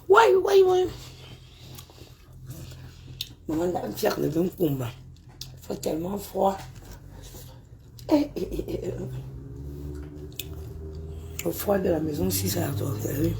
Ouais, ouais, ouais. Maman a fait le bon combat. Il fait tellement froid. Le froid de la maison, si ça a torturé.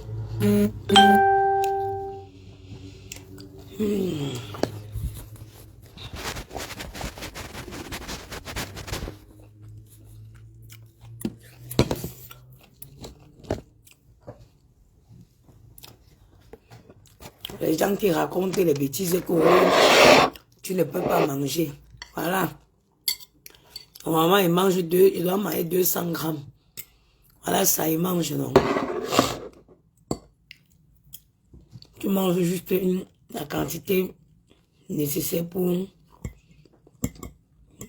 Les gens qui racontent les bêtises que tu ne peux pas manger. Voilà. Normalement, il doit manger 200 grammes. Voilà, ça, il mange, non. Tu manges juste la quantité nécessaire pour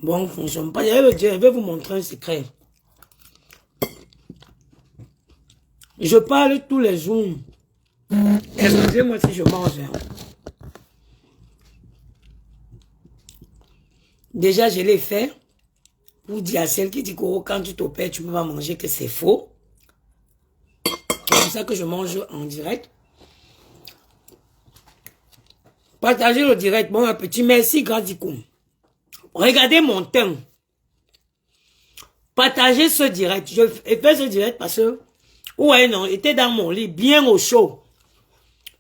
bon fonctionnement. Je vais vous montrer un secret. Je parle tous les jours. Excusez-moi si je mange. Déjà, je l'ai fait pour dire à celle qui dit que quand tu t'opères, tu ne peux pas manger, que c'est faux. C'est pour ça que je mange en direct. Partagez le direct. Bon appétit. Merci, Grandicou. Regardez mon teint. Partagez ce direct. Je fais ce direct parce que, ouais, non, j'étais dans mon lit, bien au chaud.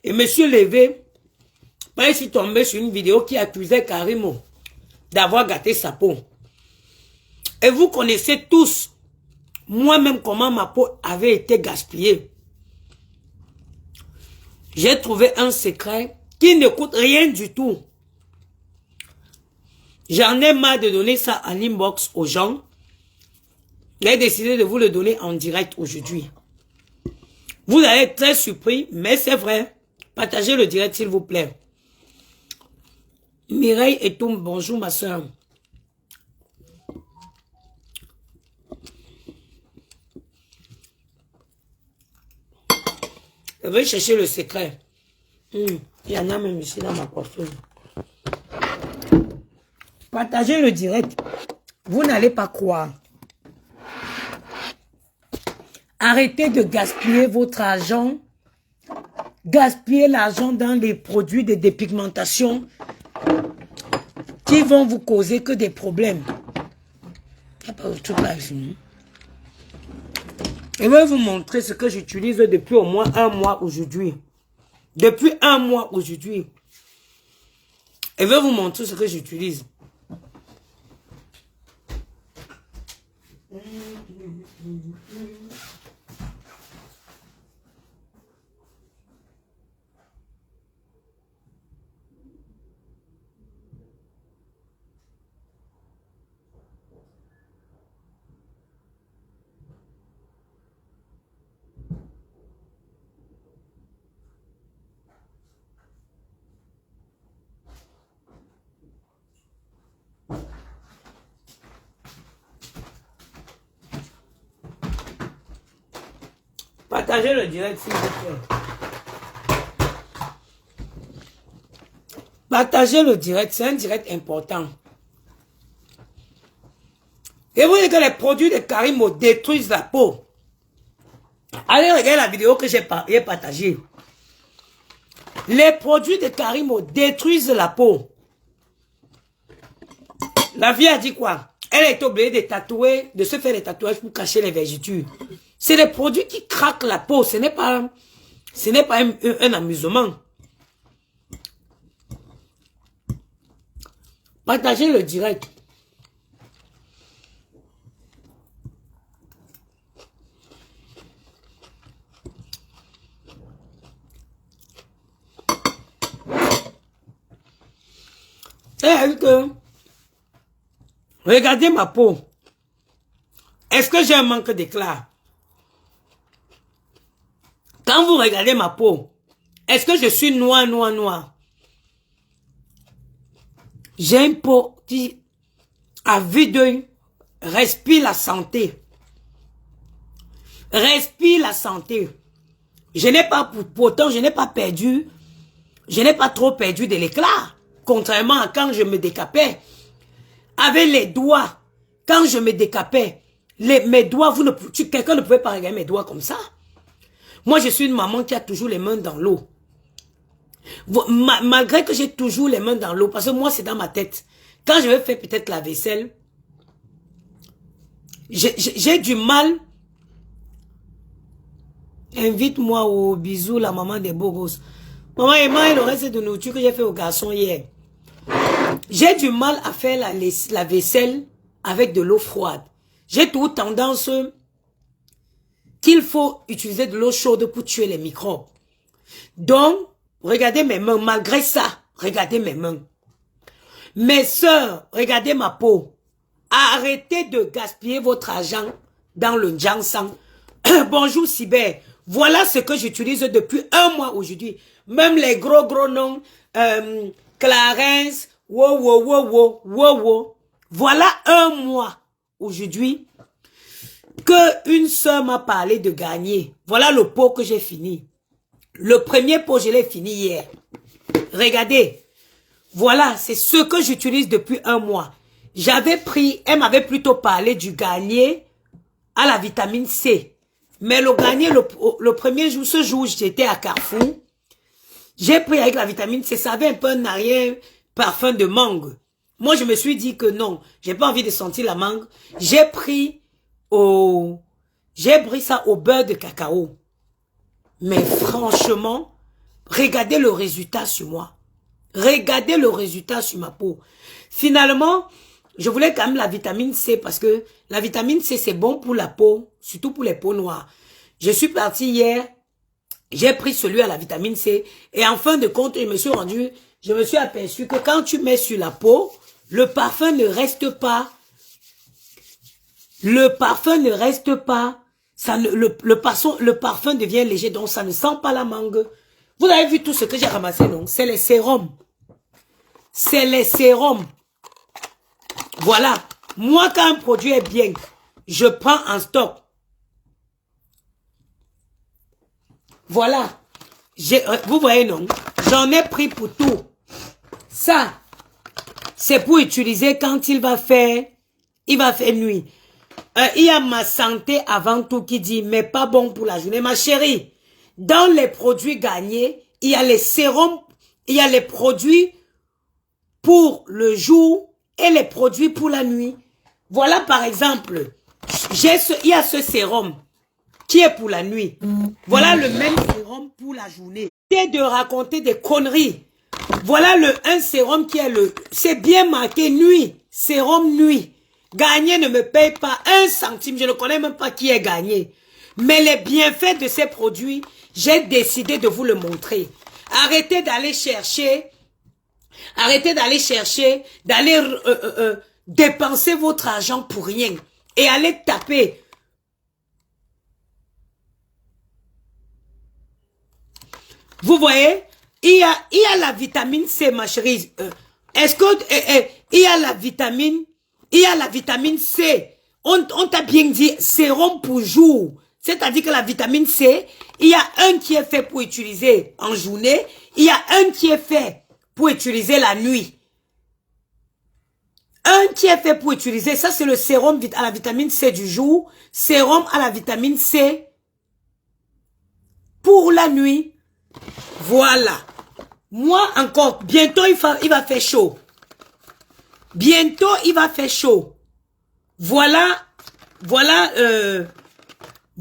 Et me suis levé. Je suis tombé sur une vidéo qui accusait Karimo d'avoir gâté sa peau. Et vous connaissez tous, moi-même, comment ma peau avait été gaspillée. J'ai trouvé un secret qui ne coûte rien du tout. J'en ai marre de donner ça en inbox aux gens. J'ai décidé de vous le donner en direct aujourd'hui. Vous allez être très surpris, mais c'est vrai. Partagez le direct, s'il vous plaît. Mireille et Toum, bonjour ma soeur. Je vais chercher le secret. Il y en a même ici dans ma coiffure. Partagez le direct. Vous n'allez pas croire. Arrêtez de gaspiller votre argent. Gaspiller l'argent dans les produits de dépigmentation qui vont vous causer que des problèmes. Il n'y a pas de truc là ici. Je vais vous montrer ce que j'utilise depuis au moins un mois aujourd'hui. Depuis un mois aujourd'hui. Je vais vous montrer ce que j'utilise. Partagez le direct s'il vous plaît. Partagez le direct, c'est un direct important. Et vous voyez que les produits de Karimo détruisent la peau. Allez regarder la vidéo que j'ai partagée. Les produits de Karimo détruisent la peau. La vie a dit quoi? Elle est obligée de tatouer, de se faire des tatouages pour cacher les vergetures. C'est les produits qui craquent la peau. Ce n'est pas un amusement. Partagez le direct. C'est que regardez ma peau. Est-ce que j'ai un manque d'éclat? Quand vous regardez ma peau, est-ce que je suis noir? J'ai une peau qui, à vue d'œil, respire la santé. Respire la santé. Je n'ai pas, pourtant, je n'ai pas perdu, je n'ai pas trop perdu de l'éclat. Contrairement à quand je me décapais. Avec les doigts, quand je me décapais, mes doigts, quelqu'un ne pouvait pas regarder mes doigts comme ça. Moi, je suis une maman qui a toujours les mains dans l'eau. Malgré que j'ai toujours les mains dans l'eau, parce que moi, c'est dans ma tête. Quand je vais faire peut-être la vaisselle, j'ai du mal. Invite-moi au bisou, la maman des beaux gosses. Maman, et moi, le reste de nourriture que j'ai fait aux garçons hier. J'ai du mal à faire la vaisselle avec de l'eau froide. J'ai toujours tendance qu'il faut utiliser de l'eau chaude pour tuer les microbes. Donc, regardez mes mains. Malgré ça, regardez mes mains. Mes sœurs, regardez ma peau. Arrêtez de gaspiller votre argent dans le Jiangshan. Bonjour Sibert. Voilà ce que j'utilise depuis un mois aujourd'hui. Même les gros noms, Clarence, wow. Voilà un mois aujourd'hui que une sœur m'a parlé de gagner. Voilà le pot que j'ai fini. Le premier pot, je l'ai fini hier. Regardez. Voilà, c'est ce que j'utilise depuis un mois. J'avais pris, elle m'avait plutôt parlé du gagner à la vitamine C. Mais le gagner, le premier jour, ce jour, j'étais à Carrefour. J'ai pris avec la vitamine C, ça avait un peu un arrière parfum de mangue. Moi, je me suis dit que non, j'ai pas envie de sentir la mangue. J'ai pris ça au beurre de cacao. Mais franchement, regardez le résultat sur moi. Regardez le résultat sur ma peau. Finalement, je voulais quand même la vitamine C parce que la vitamine C, c'est bon pour la peau, surtout pour les peaux noires. Je suis partie hier, j'ai pris celui à la vitamine C et en fin de compte, je me suis aperçu que quand tu mets sur la peau, le parfum ne reste pas. Le parfum ne reste pas. Ça ne, le parfum devient léger, donc ça ne sent pas la mangue. Vous avez vu tout ce que j'ai ramassé, non? C'est les sérums. C'est les sérums. Voilà. Moi, quand un produit est bien, je prends en stock. Voilà. Vous voyez, non? J'en ai pris pour tout. Ça, c'est pour utiliser quand il va faire nuit. Il y a ma santé avant tout qui dit, mais pas bon pour la journée. Ma chérie, dans les produits gagnés, il y a les sérums, il y a les produits pour le jour et les produits pour la nuit. Voilà par exemple, il y a ce sérum qui est pour la nuit. Voilà le même sérum pour la journée. C'est de raconter des conneries. Voilà un sérum qui est c'est bien marqué nuit, sérum nuit. Gagné ne me paye pas 1 centime, je ne connais même pas qui est gagné. Mais les bienfaits de ces produits, j'ai décidé de vous le montrer. Arrêtez d'aller chercher, d'aller dépenser votre argent pour rien. Et aller taper. Vous voyez, il y a la vitamine C, ma chérie. Est-ce que il y a la vitamine C. On t'a bien dit sérum pour jour. C'est-à-dire que la vitamine C, il y a un qui est fait pour utiliser en journée, il y a un qui est fait pour utiliser la nuit. Un qui est fait pour utiliser, ça c'est le sérum à la vitamine C du jour, sérum à la vitamine C pour la nuit. Voilà. Moi encore, bientôt il va faire chaud. Bientôt il va faire chaud. Voilà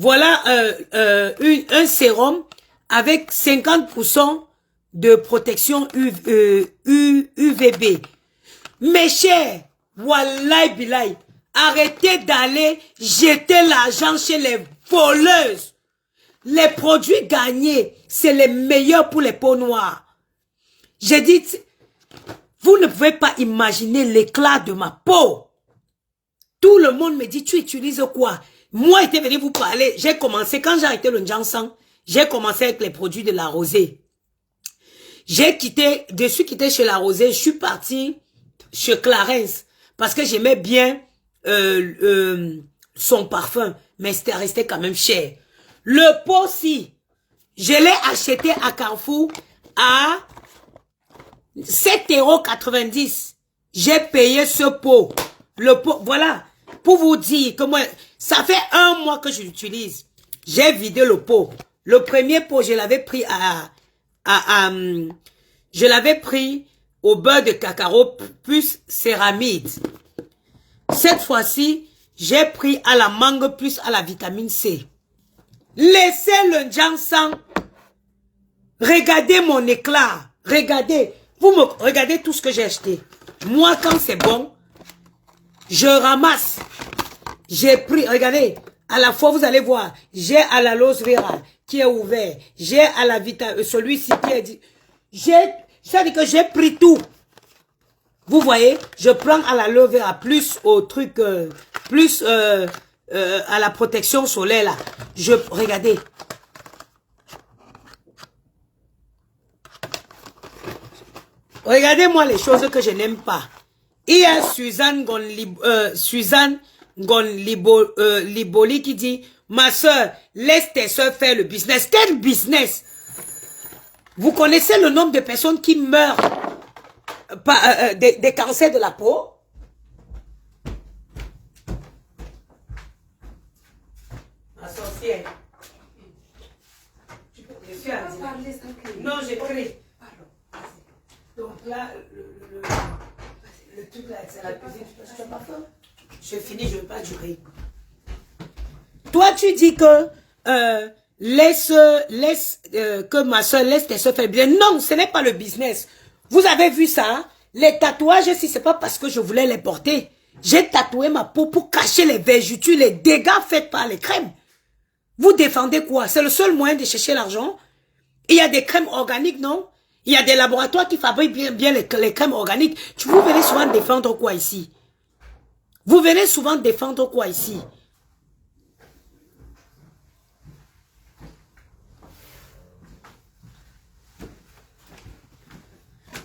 un sérum avec 50% de protection UVB. Mes chers, wallahi billahi, arrêtez d'aller jeter l'argent chez les voleuses. Les produits gagnés, c'est les meilleurs pour les peaux noires. J'ai dit, vous ne pouvez pas imaginer l'éclat de ma peau. Tout le monde me dit, tu utilises quoi? Moi, j'étais venu vous parler. J'ai commencé, quand j'ai arrêté le Jiangshan, j'ai commencé avec les produits de la rosée. Je suis quitté chez la rosée, je suis parti chez Clarence. Parce que j'aimais bien son parfum. Mais c'était resté quand même cher. Le pot-ci, je l'ai acheté à Carrefour à 7,90 €. J'ai payé ce pot. Le pot, voilà. Pour vous dire que moi, ça fait 1 mois que je l'utilise. J'ai vidé le pot. Le premier pot, je l'avais pris Je l'avais pris au beurre de cacao plus céramide. Cette fois-ci, j'ai pris à la mangue plus à la vitamine C. Laissez le ginseng. Regardez mon éclat. Regardez. Regardez tout ce que j'ai acheté. Moi, quand c'est bon, je ramasse. J'ai pris, regardez, à la fois, vous allez voir, j'ai à la l'aloe vera qui est ouvert. J'ai à la vitamine, celui-ci qui est dit. Ça dit que j'ai pris tout. Vous voyez, je prends à la l'aloe vera plus au truc, plus à la protection solaire là. Regardez. Regardez-moi les choses que je n'aime pas. Il y a Suzanne Liboli qui dit, ma soeur, laisse tes soeurs faire le business. Quel business? Vous connaissez le nombre de personnes qui meurent des cancers de la peau? Ma sorcière. Non, j'écris. Donc là, le truc là, c'est la cuisine. Tu n'as pas faim? Je finis, je ne veux pas durer. Toi, tu dis que que ma soeur laisse tes soeurs faire bien. Non, ce n'est pas le business. Vous avez vu ça? Les tatouages, si c'est pas parce que je voulais les porter. J'ai tatoué ma peau pour cacher les vergetures, les dégâts faits par les crèmes. Vous défendez quoi? C'est le seul moyen de chercher l'argent. Il y a des crèmes organiques, non? Il y a des laboratoires qui fabriquent bien les crèmes organiques. Vous venez souvent défendre quoi ici? Vous venez souvent défendre quoi ici?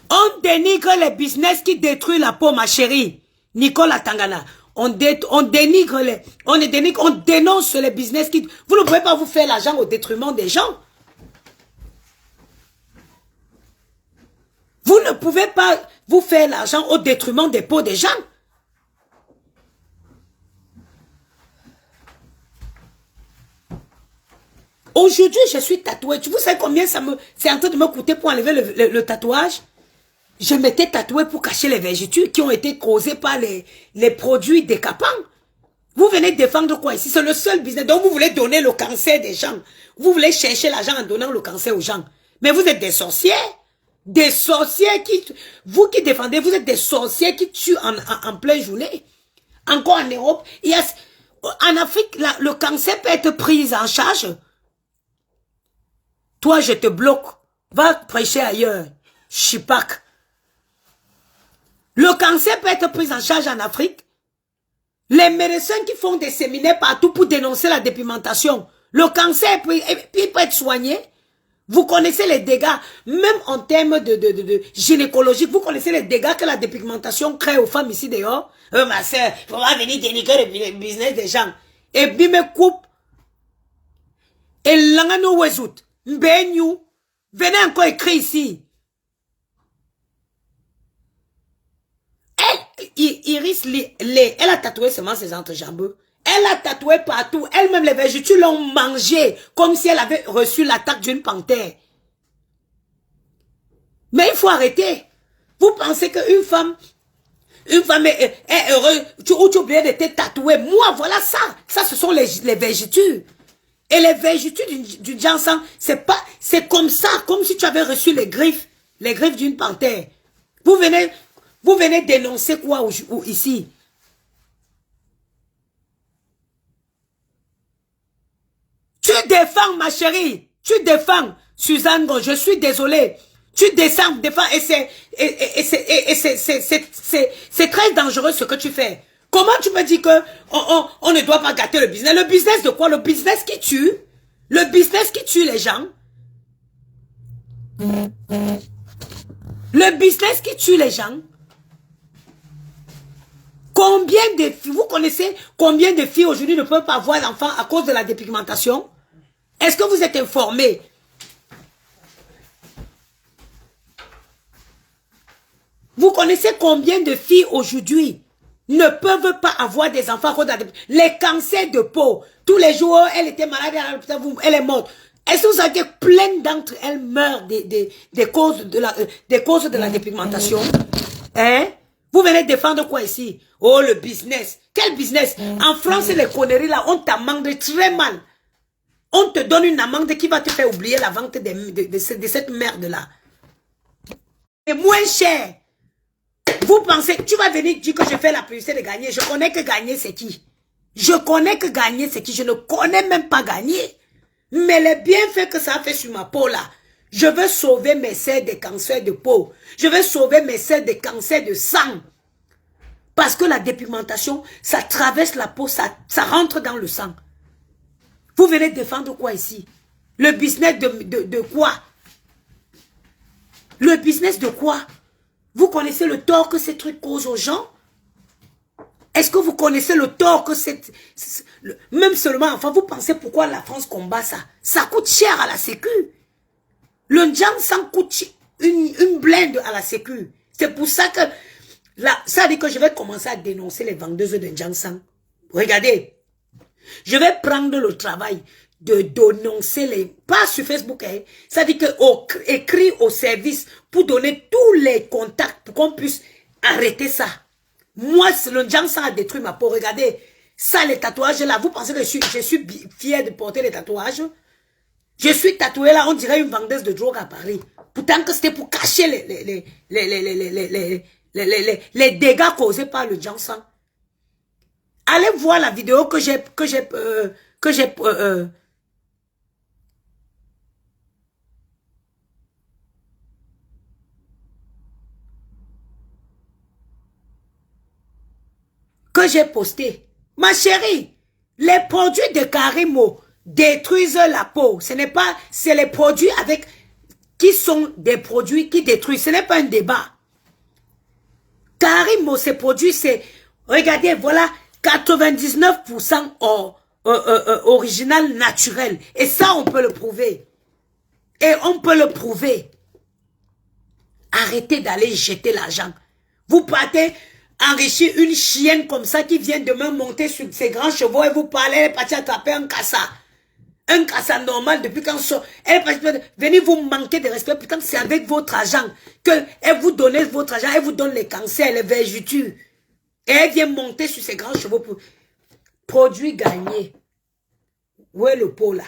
On dénigre les business qui détruisent la peau, ma chérie. Nicolas Tangana. On dénigre on dénonce les business qui... Vous ne pouvez pas vous faire l'argent au détriment des gens. Vous ne pouvez pas vous faire l'argent au détriment des peaux des gens. Aujourd'hui, je suis tatouée. Vous savez combien c'est en train de me coûter pour enlever le tatouage? Je m'étais tatouée pour cacher les vergetures qui ont été causées par les produits décapants. Vous venez défendre quoi ici? C'est le seul business. Donc vous voulez donner le cancer des gens. Vous voulez chercher l'argent en donnant le cancer aux gens. Mais vous êtes des sorciers. Des sorciers qui... Vous qui défendez, vous êtes des sorciers qui tuent en pleine journée. Encore en Europe, en Afrique, le cancer peut être pris en charge. Toi, je te bloque. Va prêcher ailleurs. Chipak. Le cancer peut être pris en charge en Afrique. Les médecins qui font des séminaires partout pour dénoncer la dépigmentation. Le cancer peut être soigné. Vous connaissez les dégâts, même en termes de gynécologique, vous connaissez les dégâts que la dépigmentation crée aux femmes ici dehors. Ma soeur, il faut pas venir dénigrer le business des gens. Et puis me coupe. Et l'angano wezout. Mbenyu. Venez encore écrire ici. Iris, elle a tatoué seulement ses entrejambes. Elle a tatoué partout. Elle-même, les vergetures l'ont mangé comme si elle avait reçu l'attaque d'une panthère. Mais il faut arrêter. Vous pensez qu'une femme est heureuse ou tu oublies de te tatouer. Moi, voilà ça. Ça, ce sont les vergetures. Et les vergetures du ginseng, c'est comme ça, comme si tu avais reçu les griffes d'une panthère. Vous venez dénoncer quoi ici? Tu défends, ma chérie. Tu défends, Suzanne Gon. Je suis désolée. Tu défends et c'est très dangereux ce que tu fais. Comment tu me dis que on ne doit pas gâter le business? Le business de quoi? Le business qui tue? Le business qui tue les gens? Le business qui tue les gens? Combien de filles, vous connaissez combien de filles aujourd'hui ne peuvent pas avoir d'enfants à cause de la dépigmentation? Est-ce que vous êtes informés? Vous connaissez combien de filles aujourd'hui ne peuvent pas avoir des enfants à cause de la dépigmentation? Les cancers de peau. Tous les jours, elle était malade à l'hôpital, elle est morte. Est-ce que vous savez que plein d'entre elles meurent des causes de la dépigmentation? Hein? Vous venez défendre quoi ici? Oh, le business. Quel business? En France, les conneries là, on t'amende très mal. On te donne une amende qui va te faire oublier la vente de cette merde-là. C'est moins cher. Vous pensez, tu vas venir dire que je fais la publicité de gagner. Je connais que gagner, c'est qui? Je connais que gagner, c'est qui? Je ne connais même pas gagner. Mais les bienfaits que ça a fait sur ma peau là, je veux sauver mes sœurs des cancers de peau. Je veux sauver mes sœurs des cancers de sang. Parce que la dépigmentation, ça traverse la peau, ça rentre dans le sang. Vous venez défendre quoi ici? Le business de quoi? Le business de quoi? Vous connaissez le tort que ces trucs causent aux gens? Est-ce que vous connaissez le tort que même seulement, enfin, vous pensez pourquoi la France combat ça? Ça coûte cher à la sécu. Le Njansang coûte une blinde à la sécu. C'est pour ça que, là, ça dit que je vais commencer à dénoncer les vendeuses de Njansang. Regardez. Je vais prendre le travail de dénoncer les... Pas sur Facebook, hein. Ça dit que écrit au service pour donner tous les contacts pour qu'on puisse arrêter ça. Moi, le Njansang a détruit ma peau. Regardez, ça, les tatouages là. Vous pensez que je suis fière de porter les tatouages? Je suis tatouée là, on dirait une vendeuse de drogue à Paris. Pourtant que c'était pour cacher les dégâts causés par le Njansang. Allez voir la vidéo que j'ai postée. Ma chérie, les produits de Karimo détruisent la peau. Ce n'est pas, c'est les produits qui sont des produits qui détruisent. Ce n'est pas un débat. Karimo, ces produits, c'est, regardez, voilà, 99% original naturel. Et ça, on peut le prouver. Et on peut le prouver. Arrêtez d'aller jeter l'argent. Vous partez enrichir une chienne comme ça qui vient demain monter sur ses grands chevaux et vous parlez, elle est partie attraper un cassa. Un cassa normal depuis quand elle est partie, venez vous manquer de respect, putain, c'est avec votre argent qu'elle vous donne votre argent, elle vous donne les cancers, les vergetures. Et elle vient monter sur ses grands chevaux pour produit gagné. Où est le pot là?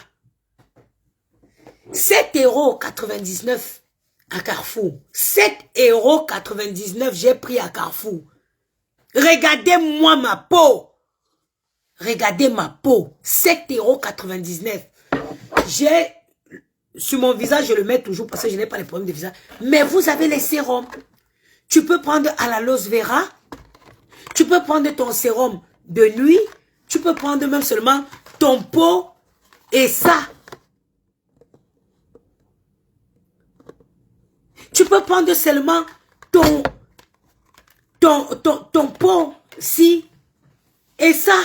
7,99 € à Carrefour. 7,99 € j'ai pris à Carrefour. Regardez-moi ma peau. Regardez ma peau. 7,99 €. J'ai, sur mon visage, je le mets toujours parce que je n'ai pas les problèmes de visage. Mais vous avez les sérums. Tu peux prendre à l'aloe vera. Tu peux prendre ton sérum de nuit. Tu peux prendre même seulement ton pot et ça. Tu peux prendre seulement ton pot, si, et ça.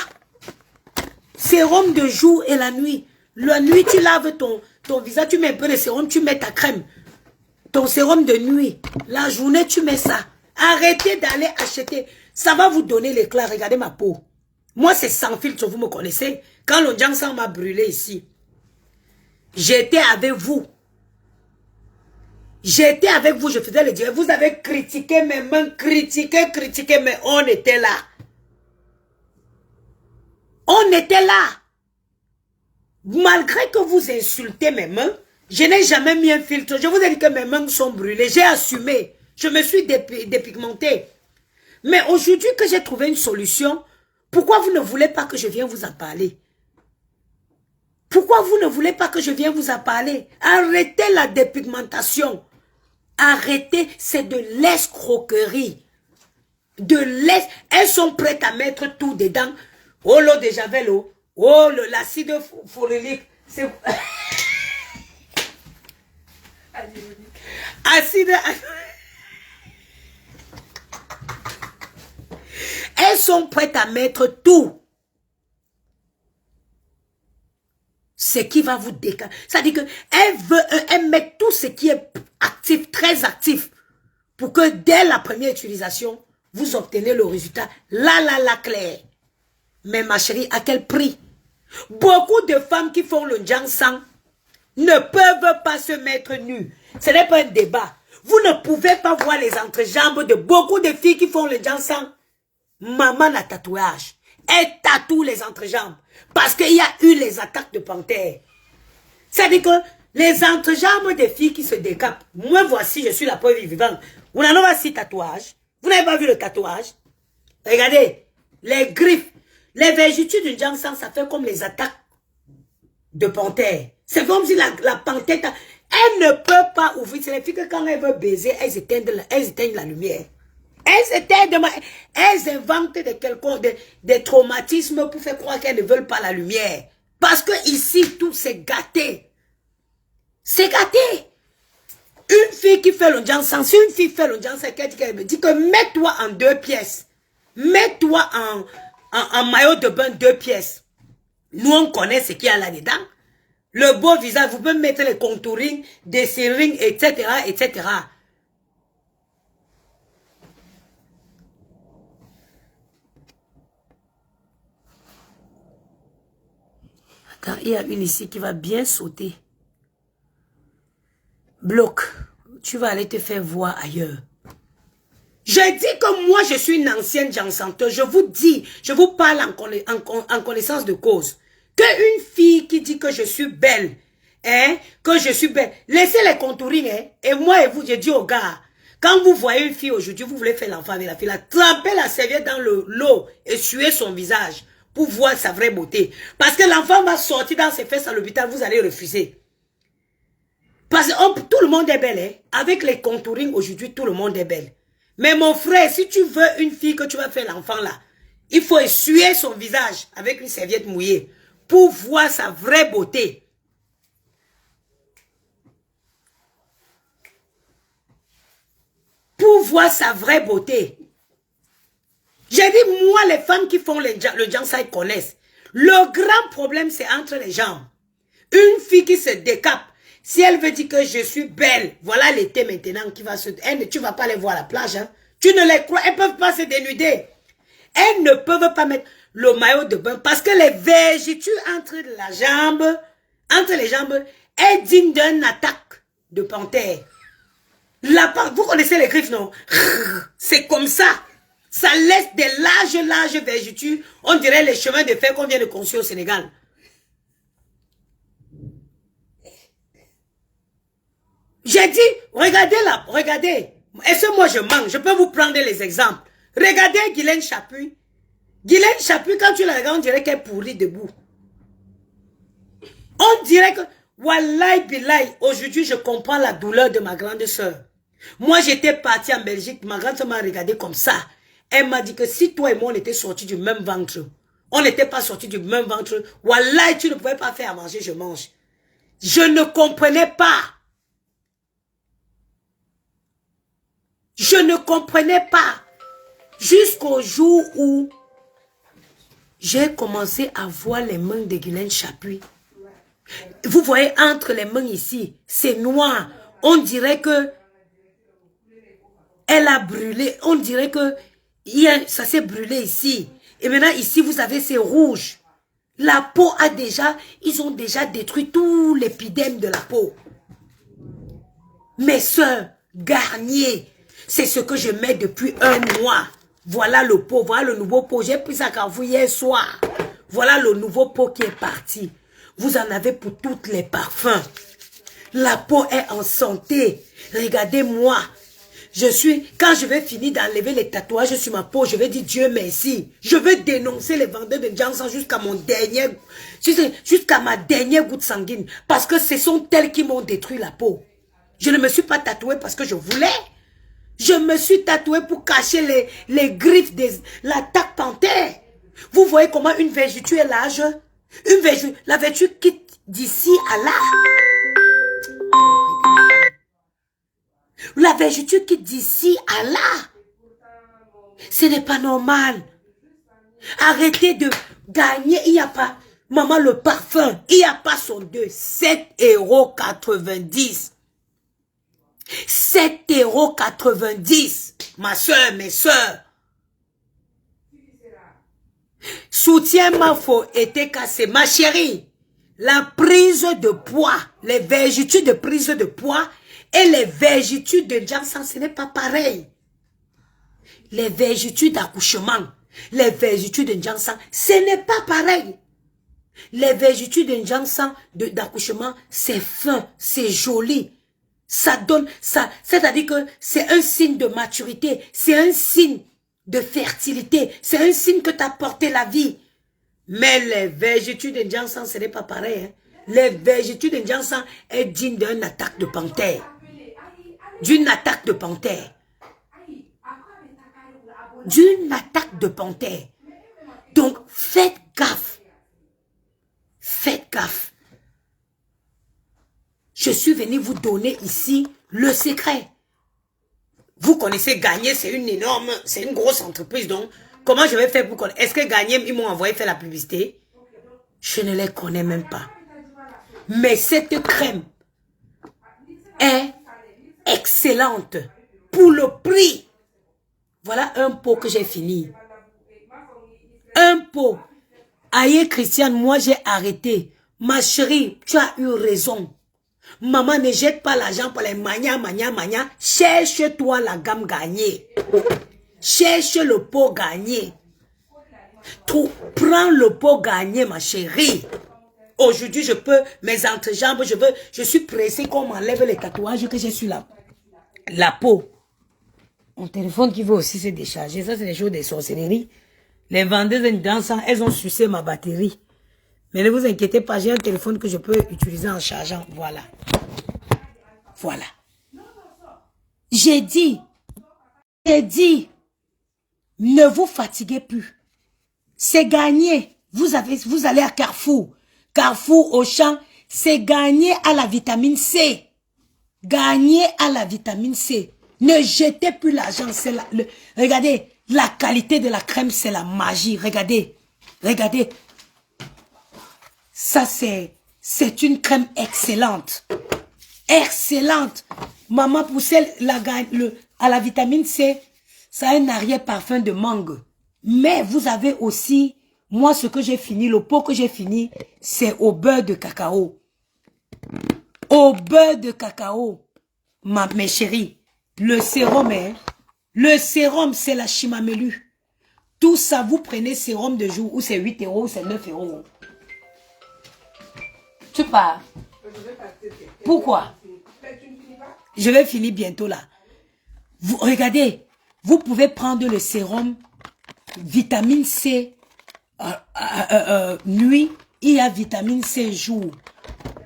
Sérum de jour et la nuit. La nuit, tu laves ton visage, tu mets un peu de sérum, tu mets ta crème. Ton sérum de nuit. La journée, tu mets ça. Arrêtez d'aller acheter. Ça va vous donner l'éclat. Regardez ma peau. Moi, c'est sans filtre, vous me connaissez. Quand le Njansang m'a brûlé ici, j'étais avec vous. J'étais avec vous, je faisais le direct. Vous avez critiqué mes mains, critiqué, mais on était là. On était là. Malgré que vous insultez mes mains, je n'ai jamais mis un filtre. Je vous ai dit que mes mains sont brûlées. J'ai assumé. Je me suis dépigmentée. Mais aujourd'hui que j'ai trouvé une solution, pourquoi vous ne voulez pas que je vienne vous en parler? Pourquoi vous ne voulez pas que je vienne vous en parler? Arrêtez la dépigmentation. Arrêtez, c'est de l'escroquerie. De l'escroquerie. Elles sont prêtes à mettre tout dedans. Oh, l'eau de Javel, oh, l'acide folique. C'est... acide... Elles sont prêtes à mettre tout. Ce qui va vous décaler. C'est-à-dire qu'elle met tout ce qui est actif, très actif, pour que dès la première utilisation, vous obtenez le résultat. Là, clair. Mais ma chérie, à quel prix? Beaucoup de femmes qui font le Njansang, ne peuvent pas se mettre nus. Ce n'est pas un débat. Vous ne pouvez pas voir les entrejambes de beaucoup de filles qui font le dansant. Maman a tatouage. Elle tatoue les entrejambes. Parce qu'il y a eu les attaques de panthère. C'est-à-dire que les entrejambes des filles qui se décapent. Moi, voici, je suis la preuve vivante. Vous n'en avez pas 6 tatouages. Vous n'avez pas vu le tatouage. Regardez. Les griffes. Les vergetures d'une dansant, ça fait comme les attaques de panthère. C'est comme si la panthère... Elle ne peut pas ouvrir. C'est les filles que quand elles veulent baiser, elles éteignent la lumière. Elles inventent des traumatismes pour faire croire qu'elles ne veulent pas la lumière. Parce que ici, tout c'est gâté. C'est gâté. Une fille qui fait le dansant, si une fille fait le dansant, elle me dit que mets-toi en 2 pièces. Mets-toi en maillot de bain 2 pièces. Nous, on connaît ce qu'il y a là-dedans. Le beau visage, vous pouvez mettre les contouring, des serrings, etc., etc. Attends, il y a une ici qui va bien sauter. Bloc. Tu vas aller te faire voir ailleurs. Je dis que moi, je suis une ancienne dansanteuse. Je vous dis, je vous parle en connaissance de cause. Qu'une fille qui dit que je suis belle, hein, que je suis belle, laissez les contouring, hein, et moi et vous, je dis aux gars, quand vous voyez une fille aujourd'hui, vous voulez faire l'enfant avec la fille, trempez la serviette dans l'eau et suez son visage pour voir sa vraie beauté. Parce que l'enfant va sortir dans ses fesses à l'hôpital, vous allez refuser. Parce que tout le monde est belle, hein. Avec les contouring aujourd'hui, tout le monde est belle. Mais mon frère, si tu veux une fille que tu vas faire l'enfant là, il faut essuyer son visage avec une serviette mouillée pour voir sa vraie beauté. Pour voir sa vraie beauté. J'ai dit, moi, les femmes qui font le dansai connaissent. Le grand problème, c'est entre les jambes. Une fille qui se décape, si elle veut dire que je suis belle, voilà l'été maintenant qui va se... tu ne vas pas les voir à la plage. Hein? Tu ne les crois, elles ne peuvent pas se dénuder. Elles ne peuvent pas mettre le maillot de bain parce que les vergetures entre les jambes, est digne d'une attaque de panthère. Vous connaissez les griffes, non? C'est comme ça. Ça laisse des larges vergetures. On dirait les chemins de fer qu'on vient de construire au Sénégal. J'ai dit, regardez là, regardez. Est-ce que moi je manque? Je peux vous prendre les exemples. Regardez Guylaine Chapuis. Guylaine Chapuis, quand tu la regardes, on dirait qu'elle est pourrie debout. On dirait que, wallahi billahi, aujourd'hui je comprends la douleur de ma grande soeur. Moi j'étais partie en Belgique, ma grande soeur m'a regardé comme ça. Elle m'a dit que si toi et moi on était sortis du même ventre, on n'était pas sortis du même ventre, wallahi tu ne pouvais pas faire à manger, je mange. Je ne comprenais pas. Je ne comprenais pas. Jusqu'au jour où j'ai commencé à voir les mains de Guylaine Chapuis. Vous voyez entre les mains ici, c'est noir. On dirait que elle a brûlé. On dirait que ça s'est brûlé ici. Et maintenant ici, vous avez c'est rouge. La peau a déjà, ils ont déjà détruit tout l'épiderme de la peau. Mes soeurs, Garnier, c'est ce que je mets depuis 1 mois. Voilà le pot, voilà le nouveau pot. J'ai pris ça quand vous hier soir. Voilà le nouveau pot qui est parti. Vous en avez pour tous les parfums. La peau est en santé. Regardez-moi. Quand je vais finir d'enlever les tatouages sur ma peau, je vais dire Dieu merci. Je vais dénoncer les vendeurs de Janssen jusqu'à ma dernière goutte sanguine. Parce que ce sont elles qui m'ont détruit la peau. Je ne me suis pas tatouée parce que je voulais. Je me suis tatouée pour cacher les griffes de l'attaque panthère. Vous voyez comment une vergeture est large? La vergeture quitte d'ici à là. La vergeture quitte d'ici à là. Ce n'est pas normal. Arrêtez de gagner. Il n'y a pas, maman, le parfum. Il n'y a pas son 2. 7,90 €. 7,90 €. Ma soeur, mes soeurs. Soutiens-moi, faut été cassé. Ma chérie, La prise de poids, les vergetures de prise de poids et les vergetures de Jansan, ce n'est pas pareil. Les vergetures d'accouchement, les vergetures de Jansan, ce n'est pas pareil. Les vergetures de Jansan d'accouchement, c'est fin, c'est joli. Ça donne, ça, c'est-à-dire que c'est un signe de maturité, c'est un signe de fertilité, c'est un signe que tu as porté la vie. Mais les vergetures de Jansan, ce n'est pas pareil. Hein. Les vergetures de Jansan est digne d'une attaque de panthère. D'une attaque de panthère. D'une attaque de panthère. Donc, faites gaffe. Faites gaffe. Je suis venu vous donner ici le secret. Vous connaissez Gagné, c'est une grosse entreprise. Donc, comment je vais faire pour connaître? Est-ce que Gagné, ils m'ont envoyé faire la publicité? Je ne les connais même pas. Mais cette crème est excellente pour le prix. Voilà un pot que j'ai fini. Un pot. Aïe, Christiane, moi j'ai arrêté. Ma chérie, tu as eu raison. Maman, ne jette pas l'argent pour les mania. Cherche-toi la gamme gagnée. Cherche le pot gagné. Prends le pot gagné, ma chérie. Aujourd'hui, je peux, mes entrejambes, je suis pressée qu'on m'enlève les tatouages que j'ai sur la peau. Mon téléphone qui veut aussi se décharger. Ça, c'est les choses des sorcelleries. Les vendeuses dansant, elles ont sucé ma batterie. Mais ne vous inquiétez pas, j'ai un téléphone que je peux utiliser en chargeant. Voilà. Voilà. J'ai dit, ne vous fatiguez plus. C'est gagné. Vous allez à Carrefour. Carrefour, Auchan, c'est gagné à la vitamine C. Gagné à la vitamine C. Ne jetez plus l'argent. Regardez, la qualité de la crème, c'est la magie. Regardez. Regardez. Ça, c'est une crème excellente. Excellente. Maman, pour celle à la vitamine C, ça a un arrière-parfum de mangue. Mais vous avez aussi, moi, ce que j'ai fini, le pot que j'ai fini, c'est au beurre de cacao. Au beurre de cacao. Mes chéris, le sérum, le sérum, c'est la chimamelu. Tout ça, vous prenez sérum de jour, ou c'est 8 €, ou c'est 9 €. Tu pars. Pourquoi? Je vais finir bientôt là. Vous, regardez, vous pouvez prendre le sérum vitamine C nuit, il y a vitamine C jour,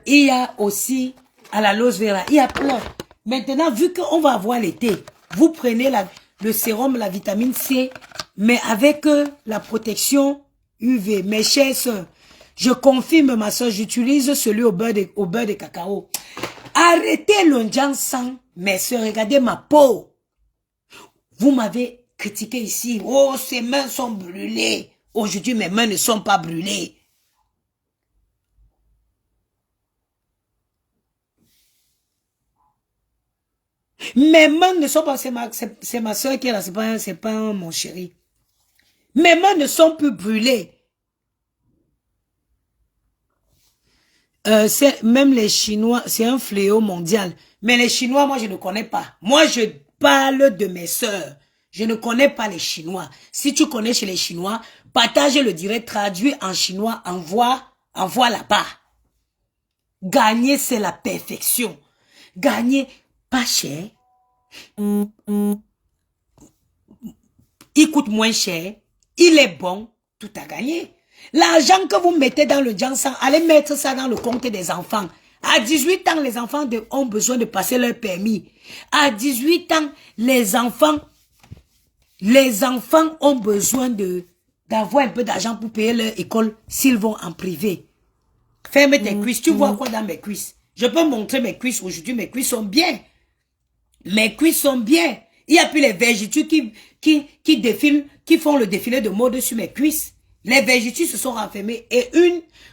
il y a aussi à la l'aloe vera, il y a plein. Maintenant, vu qu'on va avoir l'été, vous prenez le sérum, la vitamine C, mais avec la protection UV. Mes chers soeurs, je confirme, ma soeur, j'utilise celui au beurre de cacao. Arrêtez le Jansan, mes soeurs, regardez ma peau. Vous m'avez critiqué ici. Oh, ses mains sont brûlées. Aujourd'hui, mes mains ne sont pas brûlées. Mes mains ne sont pas... C'est ma soeur qui est là, c'est pas mon chéri. Mes mains ne sont plus brûlées. Même les Chinois, c'est un fléau mondial. Mais les Chinois, moi, je ne connais pas. Moi, je parle de mes sœurs. Je ne connais pas les Chinois. Si tu connais chez les Chinois, partage le direct, traduit en chinois, envoie là-bas. Gagner, c'est la perfection. Gagner, pas cher. Il coûte moins cher. Il est bon. Tout a gagné. L'argent que vous mettez dans le Jansan, allez mettre ça dans le compte des enfants. À 18 ans, les enfants ont besoin de passer leur permis. À 18 ans, les enfants ont besoin d'avoir un peu d'argent pour payer leur école s'ils vont en privé. Ferme tes cuisses. Tu vois quoi dans mes cuisses? Je peux montrer mes cuisses aujourd'hui. Mes cuisses sont bien. Mes cuisses sont bien. Il n'y a plus les vergetures qui défilent, qui font le défilé de mode sur mes cuisses. Les vergetures se sont renfermées. Et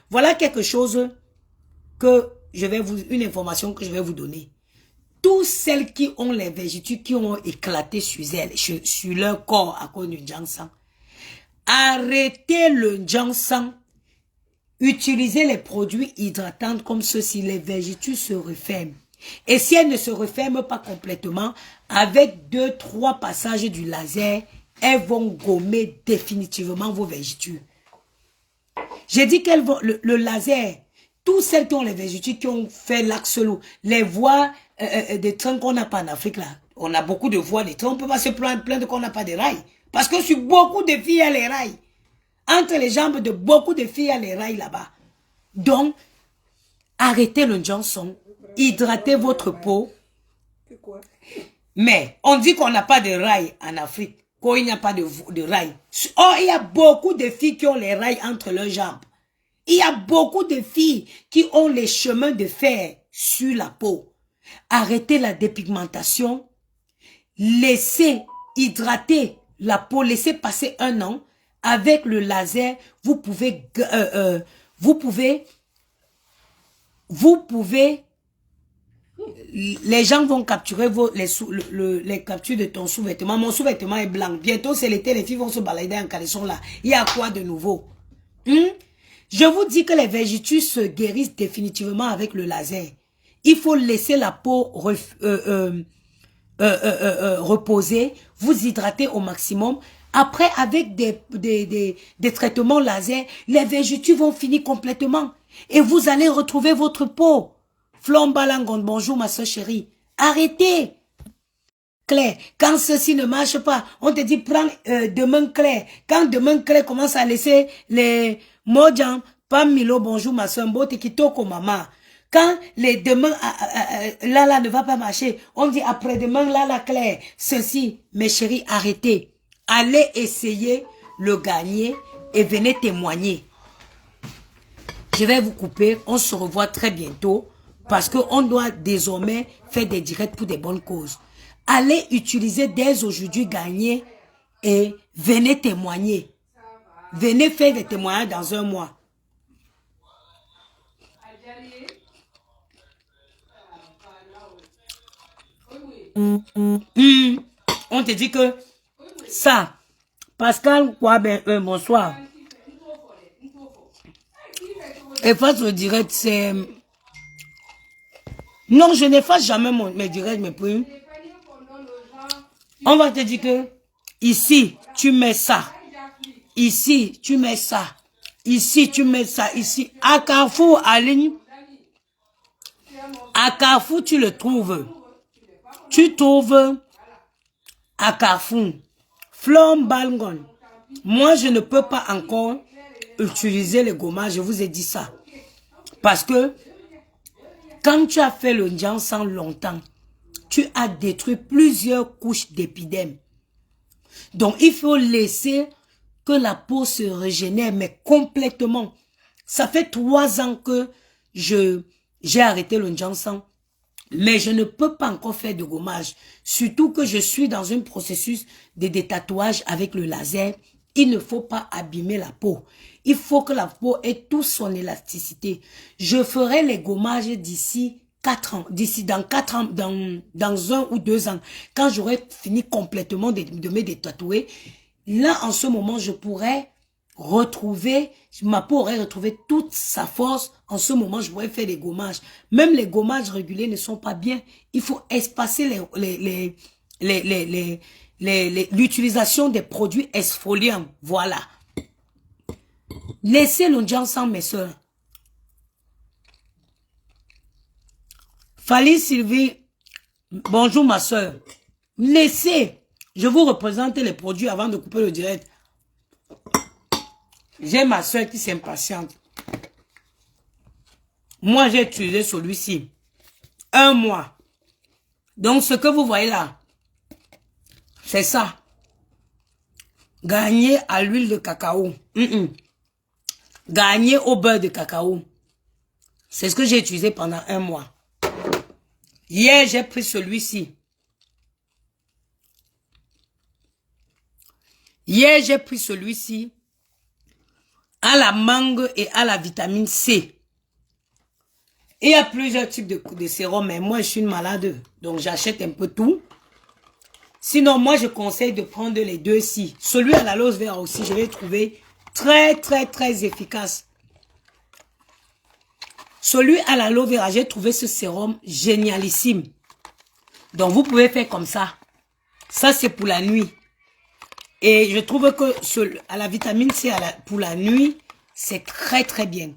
voilà quelque chose que une information que je vais vous donner. Toutes celles qui ont les vergetures qui ont éclaté sur leur corps à cause du Jansan, arrêtez le Jansan. Utilisez les produits hydratants comme ceci, les vergetures se referment. Et si elles ne se referment pas complètement, avec 2-3 passages du laser, elles vont gommer définitivement vos vergetures. J'ai dit qu'elles vont, le laser, tous celles qui ont les vergetures, qui ont fait l'axe lourd, les voies des trains qu'on n'a pas en Afrique là, on a beaucoup de voies des trains, on ne peut pas se plaindre qu'on n'a pas de rails. Parce que sur beaucoup de filles, il y a les rails. Entre les jambes de beaucoup de filles, il y a les rails là-bas. Donc, arrêtez le Johnson, hydratez votre peau. Mais, on dit qu'on n'a pas de rails en Afrique, qu'il n'y a pas de rails. Oh, il y a beaucoup de filles qui ont les rails entre leurs jambes. Il y a beaucoup de filles qui ont les chemins de fer sur la peau. Arrêtez la dépigmentation. Laissez hydrater la peau. Laissez passer 1 an. Avec le laser, vous pouvez, les gens vont capturer les captures de ton sous-vêtement. Mon sous-vêtement est blanc. Bientôt, c'est l'été, les filles vont se balader en caleçon là. Il y a quoi de nouveau? Je vous dis que les vergetures se guérissent définitivement avec le laser. Il faut laisser la peau reposer, vous hydrater au maximum. Après, avec des traitements laser, les vergetures vont finir complètement. Et vous allez retrouver votre peau. Flombalangon, bonjour ma soeur chérie. Arrêtez. Claire, quand ceci ne marche pas, on te dit prends demain Claire. Quand demain Claire commence à laisser les mojam, pas Milo, bonjour ma soeur, mbote kitoko maman. Quand les demain Lala ne va pas marcher, on dit après-demain Lala Claire. Ceci, mes chéris, arrêtez. Allez essayer le gagner et venez témoigner. Je vais vous couper, on se revoit très bientôt parce qu'on doit désormais faire des directs pour des bonnes causes. Allez utiliser dès aujourd'hui gagner et venez témoigner. Venez faire des témoignages dans 1 mois. On te dit que ça, Pascal, quoi, bonsoir. Efface le direct, c'est... Non, je n'efface jamais mes directs, mes primes. On va te dire que ici, tu mets ça. Ici, tu mets ça. Ici, tu mets ça. Ici, à Carrefour, à ligne. À Carrefour, tu le trouves. Tu trouves à Carrefour. Flombalangon. Moi, je ne peux pas encore utiliser les gommages, je vous ai dit ça. Parce que quand tu as fait le Jansan longtemps, tu as détruit plusieurs couches d'épiderme. Donc, il faut laisser que la peau se régénère, mais complètement. Ça fait 3 ans que j'ai arrêté le Jansan. Mais je ne peux pas encore faire de gommage. Surtout que je suis dans un processus de détatouage avec le laser. Il ne faut pas abîmer la peau. Il faut que la peau ait toute son élasticité. Je ferai les gommages d'ici 4 ans. D'ici dans 4 ans, dans 1 ou 2 ans. Quand j'aurai fini complètement de me détatouer. Là, en ce moment, je pourrais retrouver, ma peau aurait retrouvé toute sa force. En ce moment, je pourrais faire des gommages. Même les gommages réguliers ne sont pas bien. Il faut espacer l'utilisation des produits exfoliants. Voilà. Laissez le Jansan, mes soeurs. Fali Sylvie, bonjour ma soeur. Laissez. Je vous représente les produits avant de couper le direct. J'ai ma soeur qui s'impatiente. Moi, j'ai utilisé celui-ci. 1 mois. Donc, ce que vous voyez là, c'est ça. Gagné à l'huile de cacao. Gagné au beurre de cacao. C'est ce que j'ai utilisé pendant 1 mois. Hier, j'ai pris celui-ci. Hier, j'ai pris celui-ci à la mangue et à la vitamine C. Il y a plusieurs types de sérum, mais moi, je suis une malade. Donc, j'achète un peu tout. Sinon, moi, je conseille de prendre les 2-ci. Celui à la rose vert aussi, je vais trouver très, très, très efficace. Celui à l'aloe vera, j'ai trouvé ce sérum génialissime. Donc, vous pouvez faire comme ça. Ça, c'est pour la nuit. Et je trouve que à la vitamine C pour la nuit, c'est très, très bien.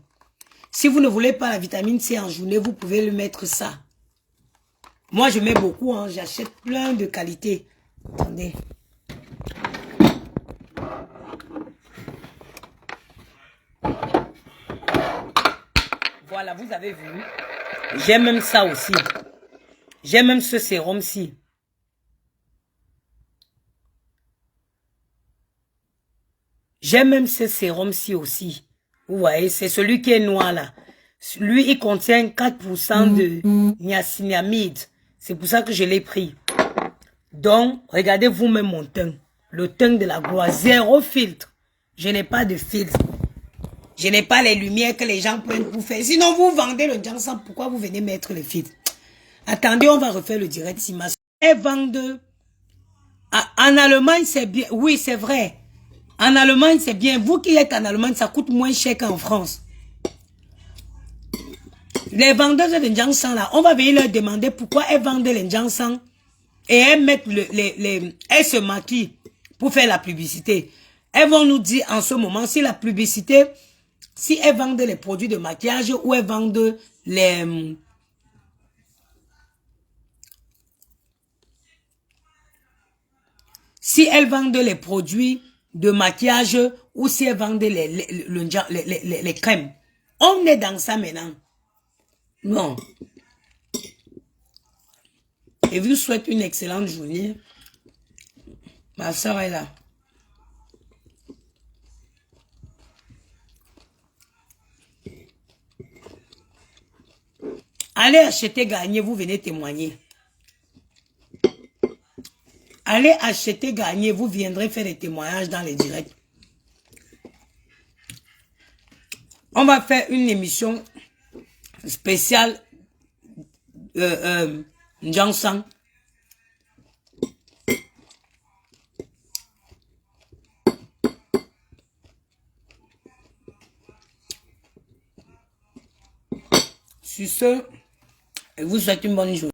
Si vous ne voulez pas la vitamine C en journée, vous pouvez le mettre ça. Moi, je mets beaucoup. Hein, j'achète plein de qualités. Attendez. Voilà, vous avez vu. J'ai même ça aussi. J'ai même ce sérum-ci. J'ai même ce sérum-ci aussi. Vous voyez, c'est celui qui est noir là. Lui, il contient 4% de niacinamide. C'est pour ça que je l'ai pris. Donc, regardez vous-même mon teint. Le teint de la gloire. Zéro filtre. Je n'ai pas de filtre. Je n'ai pas les lumières que les gens prennent pour faire. Sinon, vous vendez le Jansan. Pourquoi vous venez mettre le filtre? Attendez, on va refaire le direct. Si ma soeur vend en Allemagne, c'est bien. Oui, c'est vrai. En Allemagne, c'est bien. Vous qui êtes en Allemagne, ça coûte moins cher qu'en France. Les vendeuses de Jansan, là, on va venir leur demander pourquoi elles vendent les Jansan et elles mettent elles se maquillent pour faire la publicité. Elles vont nous dire en ce moment si la publicité, si elles vendent les produits de maquillage ou elles vendent les... Si elles vendent les produits de maquillage ou si elles vendent les crèmes. On est dans ça maintenant. Non. Et je vous souhaite une excellente journée. Ma soeur est là. Allez acheter, gagner, vous venez témoigner. Allez acheter, gagner, vous viendrez faire des témoignages dans les directs. On va faire une émission spéciale Jansan. Sur ce, je vous souhaite une bonne journée.